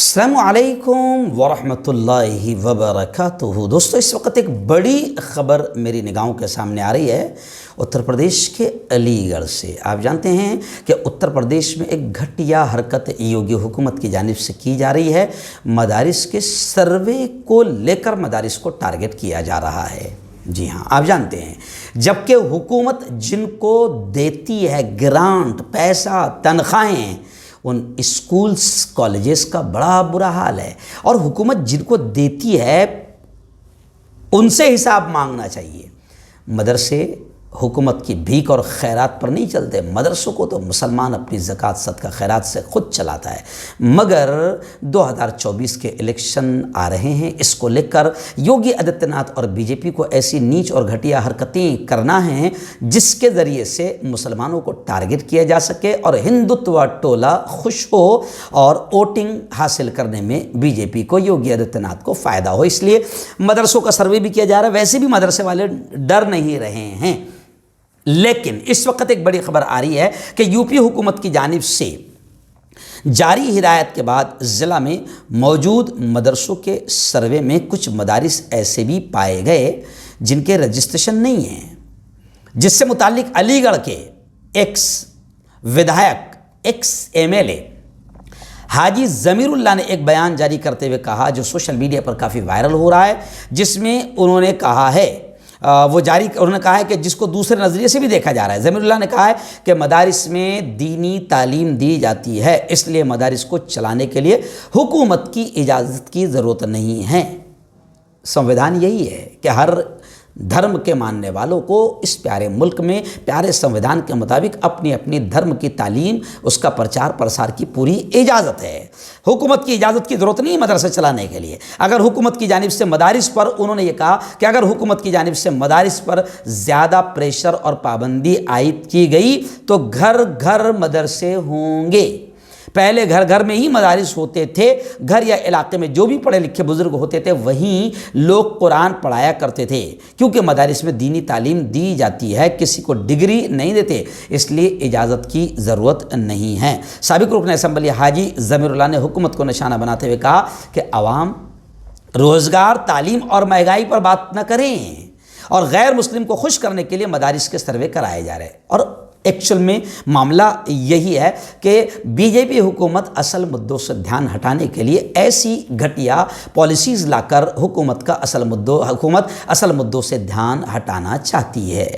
السلام علیکم ورحمۃ وبرکاتہ۔ دوستو، اس وقت ایک بڑی خبر میری نگاہوں کے سامنے آ رہی ہے اتر پردیش کے علی گڑھ سے۔ آپ جانتے ہیں کہ اتر پردیش میں ایک گھٹیا حرکت یوگی حکومت کی جانب سے کی جا رہی ہے۔ مدارس کے سروے کو لے کر مدارس کو ٹارگٹ کیا جا رہا ہے۔ جی ہاں، آپ جانتے ہیں جبکہ حکومت جن کو دیتی ہے گرانٹ، پیسہ، تنخواہیں، ان اسکولز کالجز کا بڑا برا حال ہے، اور حکومت جن کو دیتی ہے ان سے حساب مانگنا چاہیے۔ مدرسے حکومت کی بھیک اور خیرات پر نہیں چلتے، مدرسوں کو تو مسلمان اپنی زکوٰۃ صدقہ خیرات سے خود چلاتا ہے۔ مگر 2024 کے الیکشن آ رہے ہیں، اس کو لے کر یوگی آدتیہ ناتھ اور بی جے پی کو ایسی نیچ اور گھٹیا حرکتیں کرنا ہیں جس کے ذریعے سے مسلمانوں کو ٹارگٹ کیا جا سکے اور ہندوتوا ٹولہ خوش ہو اور ووٹنگ حاصل کرنے میں بی جے پی کو، یوگی آدتیہ ناتھ کو فائدہ ہو۔ اس لیے مدرسوں کا سروے بھی کیا جا رہا ہے۔ ویسے بھی مدرسے والے ڈر نہیں رہے ہیں، لیکن اس وقت ایک بڑی خبر آ رہی ہے کہ یو پی حکومت کی جانب سے جاری ہدایت کے بعد ضلع میں موجود مدرسوں کے سروے میں کچھ مدارس ایسے بھی پائے گئے جن کے رجسٹریشن نہیں ہیں، جس سے متعلق علی گڑھ کے ایکس ودھایک، ex M L A Haji ضمیر اللہ نے ایک بیان جاری کرتے ہوئے کہا، جو سوشل میڈیا پر کافی وائرل ہو رہا ہے، جس میں انہوں نے کہا ہے انہوں نے کہا ہے کہ جس کو دوسرے نظریے سے بھی دیکھا جا رہا ہے۔ ضمیر اللہ نے کہا ہے کہ مدارس میں دینی تعلیم دی جاتی ہے، اس لیے مدارس کو چلانے کے لیے حکومت کی اجازت کی ضرورت نہیں ہے۔ سنویدھان یہی ہے کہ ہر دھرم کے ماننے والوں کو اس پیارے ملک میں پیارے سنویدھان کے مطابق اپنی اپنی دھرم کی تعلیم، اس کا پرچار پرسار کی پوری اجازت ہے۔ حکومت کی اجازت کی ضرورت نہیں مدرسے چلانے کے لیے۔ اگر حکومت کی جانب سے مدارس پر، انہوں نے یہ کہا کہ اگر حکومت کی جانب سے مدارس پر زیادہ پریشر اور پابندی عائد کی گئی تو گھر گھر مدرسے ہوں گے۔ پہلے گھر گھر میں ہی مدارس ہوتے تھے، گھر یا علاقے میں جو بھی پڑھے لکھے بزرگ ہوتے تھے وہیں لوگ قرآن پڑھایا کرتے تھے، کیونکہ مدارس میں دینی تعلیم دی جاتی ہے، کسی کو ڈگری نہیں دیتے، اس لیے اجازت کی ضرورت نہیں ہے۔ سابق رکن اسمبلی حاجی ضمیر اللہ نے حکومت کو نشانہ بناتے ہوئے کہا کہ عوام روزگار، تعلیم اور مہنگائی پر بات نہ کریں، اور غیر مسلم کو خوش کرنے کے لیے مدارس کے سروے کرائے جا رہے ہیں۔ اور ایکچول میں معاملہ یہی ہے کہ بی جے پی حکومت اصل مدعوں سے دھیان ہٹانے کے لیے ایسی گھٹیا پالیسیز لا کر حکومت اصل مدعوں سے دھیان ہٹانا چاہتی ہے۔